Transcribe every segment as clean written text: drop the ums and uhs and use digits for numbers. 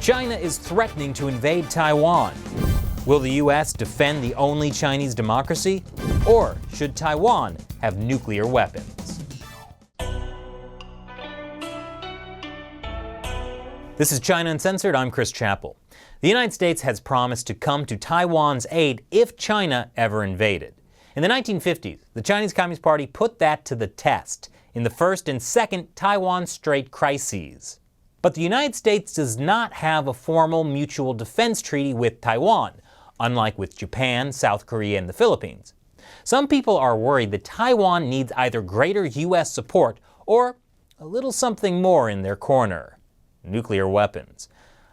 China is threatening to invade Taiwan. Will the U.S. defend the only Chinese democracy? Or should Taiwan have nuclear weapons? This is China Uncensored. I'm Chris Chappell. The United States has promised to come to Taiwan's aid if China ever invaded. In the 1950s, the Chinese Communist Party put that to the test in the first and second Taiwan Strait crises. But the United States does not have a formal mutual defense treaty with Taiwan, unlike with Japan, South Korea, and the Philippines. Some people are worried that Taiwan needs either greater U.S. support or a little something more in their corner: nuclear weapons.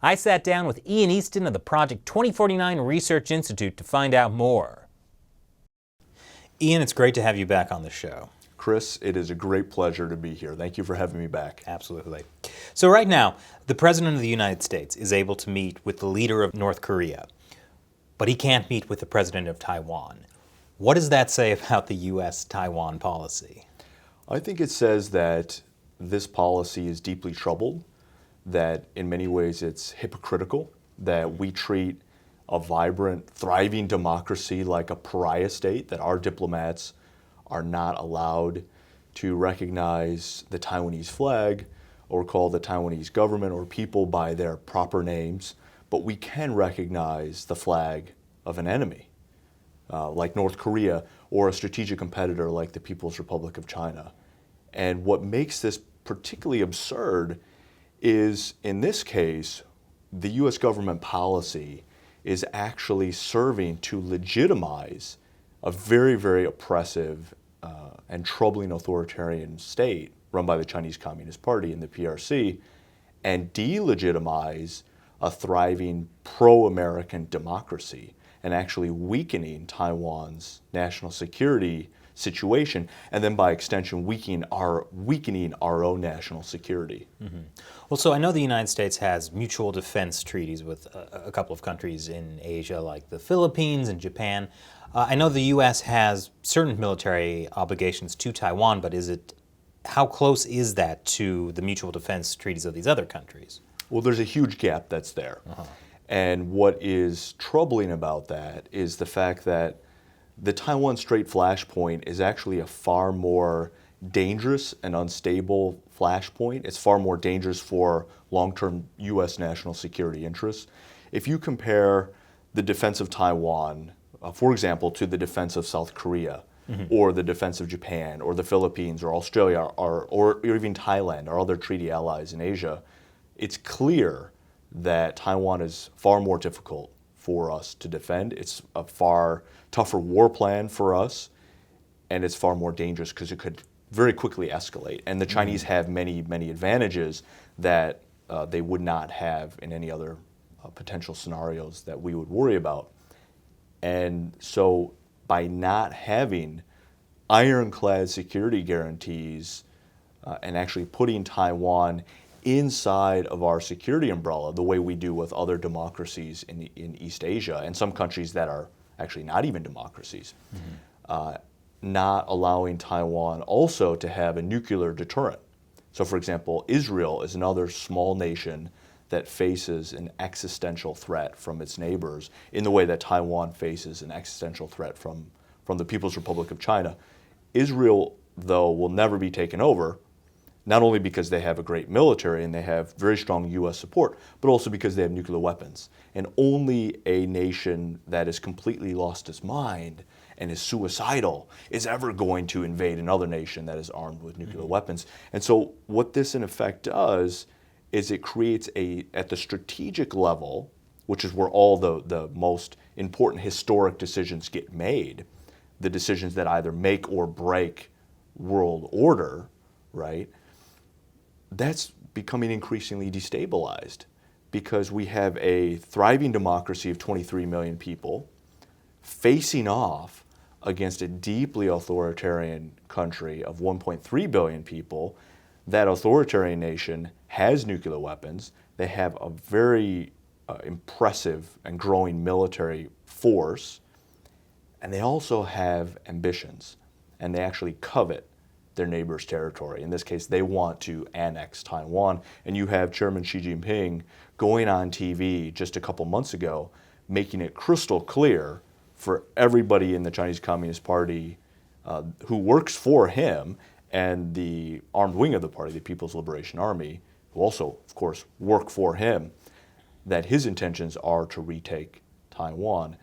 I sat down with Ian Easton of the Project 2049 Research Institute to find out more. Ian, it's great to have you back on the show. Chris, it is a great pleasure to be here. Thank you for having me back. Absolutely. So right now, the President of the United States is able to meet with the leader of North Korea, but he can't meet with the President of Taiwan. What does that say about the U.S.-Taiwan policy? I think it says that this policy is deeply troubled, that in many ways it's hypocritical, that we treat a vibrant, thriving democracy like a pariah state, that our diplomats are not allowed to recognize the Taiwanese flag or call the Taiwanese government or people by their proper names, but we can recognize the flag of an enemy, like North Korea, or a strategic competitor like the People's Republic of China. And what makes this particularly absurd is, in this case, the U.S. government policy is actually serving to legitimize a very, very oppressive and troubling authoritarian state run by the Chinese Communist Party and the PRC, and delegitimize a thriving pro-American democracy, and actually weakening Taiwan's national security situation, and then by extension weakening our own national security. Mm-hmm. Well, so I know the United States has mutual defense treaties with a couple of countries in Asia, like the Philippines and Japan. I know the U.S. has certain military obligations to Taiwan, but how close is that to the mutual defense treaties of these other countries? Well, there's a huge gap that's there. Uh-huh. And what is troubling about that is the fact that the Taiwan Strait flashpoint is actually a far more dangerous and unstable flashpoint. It's far more dangerous for long-term U.S. national security interests. If you compare the defense of Taiwan, for example, to the defense of South Korea, mm-hmm. or the defense of Japan, or the Philippines, or Australia, or even Thailand, or other treaty allies in Asia, it's clear that Taiwan is far more difficult for us to defend. It's a far tougher war plan for us, and it's far more dangerous because it could very quickly escalate. And the Chinese have many, many advantages that they would not have in any other potential scenarios that we would worry about. And so by not having ironclad security guarantees and actually putting Taiwan inside of our security umbrella, the way we do with other democracies in East Asia, and some countries that are actually not even democracies, mm-hmm. Not allowing Taiwan also to have a nuclear deterrent. So for example, Israel is another small nation that faces an existential threat from its neighbors in the way that Taiwan faces an existential threat from the People's Republic of China. Israel, though, will never be taken over, not only because they have a great military and they have very strong U.S. support, but also because they have nuclear weapons. And only a nation that is completely lost its mind and is suicidal is ever going to invade another nation that is armed with nuclear mm-hmm. weapons. And so what this in effect does is it creates at the strategic level, which is where all the most important historic decisions get made, the decisions that either make or break world order, right? That's becoming increasingly destabilized because we have a thriving democracy of 23 million people facing off against a deeply authoritarian country of 1.3 billion people. That authoritarian nation has nuclear weapons. They have a very impressive and growing military force, and they also have ambitions, and they actually covet their neighbor's territory. In this case, they want to annex Taiwan. And you have Chairman Xi Jinping going on TV just a couple months ago, making it crystal clear for everybody in the Chinese Communist Party who works for him and the armed wing of the party, the People's Liberation Army, who also, of course, work for him, that his intentions are to retake Taiwan.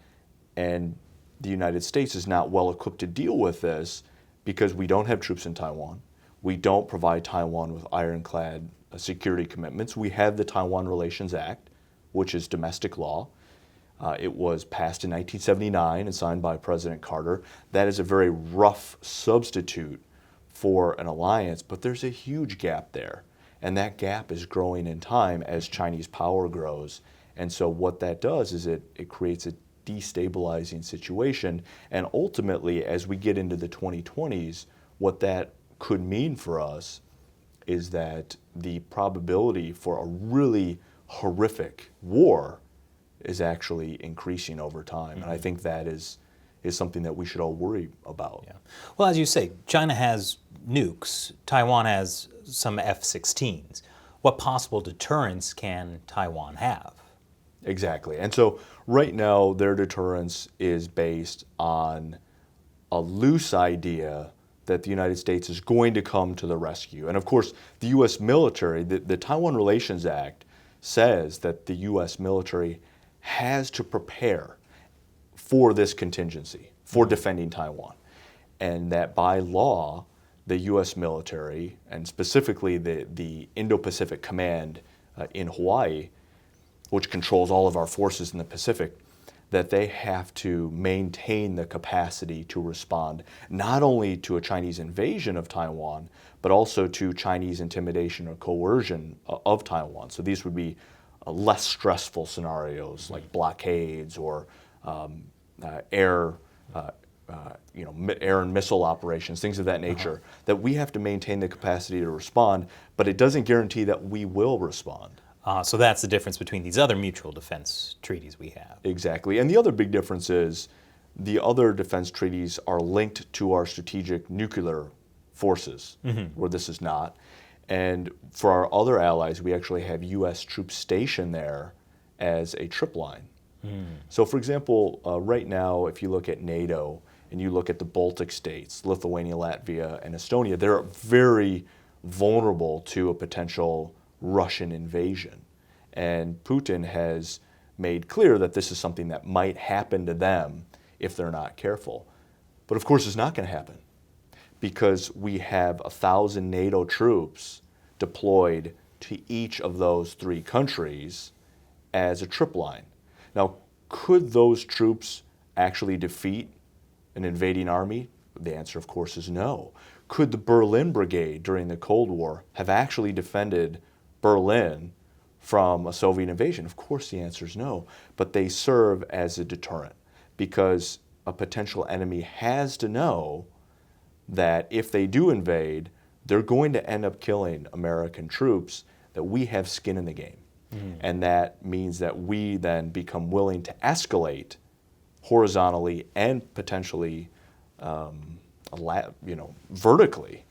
And the United States is not well equipped to deal with this because we don't have troops in Taiwan. We don't provide Taiwan with ironclad security commitments. We have the Taiwan Relations Act, which is domestic law. It was passed in 1979 and signed by President Carter. That is a very rough substitute for an alliance, but there's a huge gap there. And that gap is growing in time as Chinese power grows. And so what that does is it creates a destabilizing situation. And ultimately, as we get into the 2020s, what that could mean for us is that the probability for a really horrific war is actually increasing over time. And I think that is something that we should all worry about. Yeah. Well, as you say, China has nukes. Taiwan has some F-16s. What possible deterrence can Taiwan have? Exactly. And so right now, their deterrence is based on a loose idea that the United States is going to come to the rescue. And of course, the U.S. military, the Taiwan Relations Act says that the U.S. military has to prepare for this contingency, for defending Taiwan. And that by law, the U.S. military, and specifically the Indo-Pacific Command in Hawaii, which controls all of our forces in the Pacific, that they have to maintain the capacity to respond not only to a Chinese invasion of Taiwan, but also to Chinese intimidation or coercion of Taiwan. So these would be less stressful scenarios like blockades or air and missile operations, things of that nature, that we have to maintain the capacity to respond, but it doesn't guarantee that we will respond. So that's the difference between these other mutual defense treaties we have. Exactly. And the other big difference is the other defense treaties are linked to our strategic nuclear forces, where this is not. And for our other allies, we actually have U.S. troops stationed there as a trip line. So for example, right now, if you look at NATO and you look at the Baltic states, Lithuania, Latvia, and Estonia, they're very vulnerable to a potential Russian invasion. And Putin has made clear that this is something that might happen to them if they're not careful. But of course, it's not going to happen because we have 1,000 NATO troops deployed to each of those three countries as a trip line. Now, could those troops actually defeat an invading army? The answer, of course, is no. Could the Berlin Brigade during the Cold War have actually defended Berlin from a Soviet invasion? Of course, the answer is no. But they serve as a deterrent because a potential enemy has to know that if they do invade, they're going to end up killing American troops, that we have skin in the game. And that means that we then become willing to escalate horizontally and potentially vertically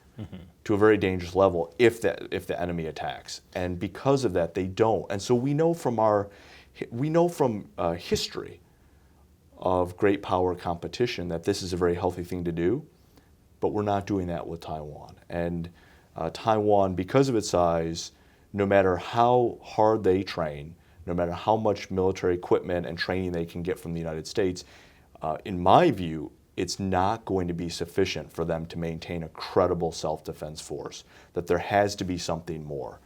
to a very dangerous level if the enemy attacks. And because of that, they don't. And so we know from history of great power competition that this is a very healthy thing to do, but we're not doing that with Taiwan. And Taiwan, because of its size, no matter how hard they train, no matter how much military equipment and training they can get from the United States, in my view, it's not going to be sufficient for them to maintain a credible self-defense force, that there has to be something more.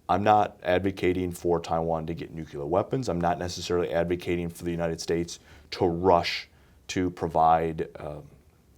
I'm not advocating for Taiwan to get nuclear weapons. I'm not necessarily advocating for the United States to rush to provide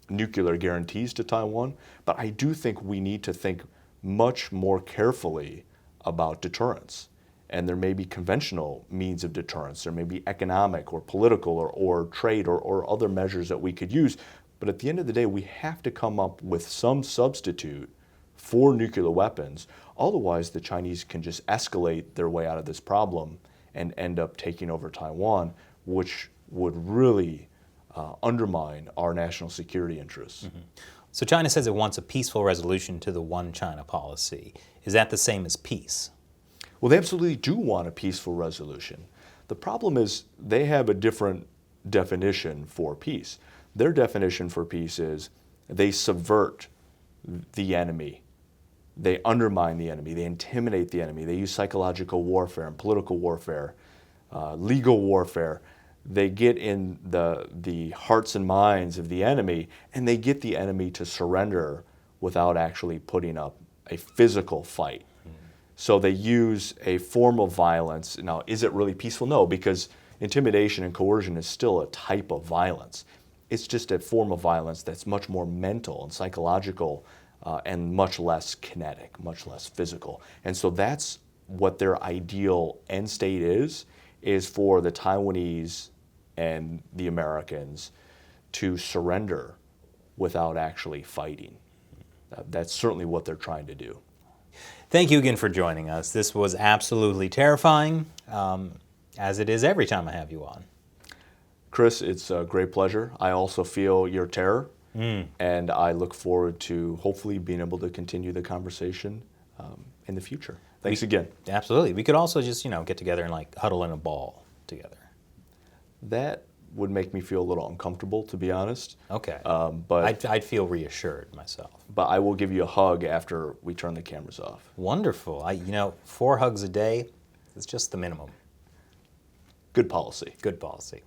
nuclear guarantees to Taiwan, but I do think we need to think much more carefully about deterrence. And there may be conventional means of deterrence. There may be economic or political or trade or other measures that we could use. But at the end of the day, we have to come up with some substitute for nuclear weapons. Otherwise, the Chinese can just escalate their way out of this problem and end up taking over Taiwan, which would really undermine our national security interests. So China says it wants a peaceful resolution to the one China policy. Is that the same as peace? Well, they absolutely do want a peaceful resolution. The problem is they have a different definition for peace. Their definition for peace is they subvert the enemy. They undermine the enemy. They intimidate the enemy. They use psychological warfare and political warfare, legal warfare. They get in the hearts and minds of the enemy, and they get the enemy to surrender without actually putting up a physical fight. So they use a form of violence. Now, is it really peaceful? No, because intimidation and coercion is still a type of violence. It's just a form of violence that's much more mental and psychological and much less kinetic, much less physical. And so that's what their ideal end state is for the Taiwanese and the Americans to surrender without actually fighting. That's certainly what they're trying to do. Thank you again for joining us. This was absolutely terrifying, as it is every time I have you on. Chris, it's a great pleasure. I also feel your terror, and I look forward to hopefully being able to continue the conversation in the future. Thanks again. Absolutely. We could also just, get together and huddle in a ball together. That would make me feel a little uncomfortable, to be honest. Okay. But I'd feel reassured myself. But I will give you a hug after we turn the cameras off. Wonderful. 4 hugs a day is just the minimum. Good policy. Good policy.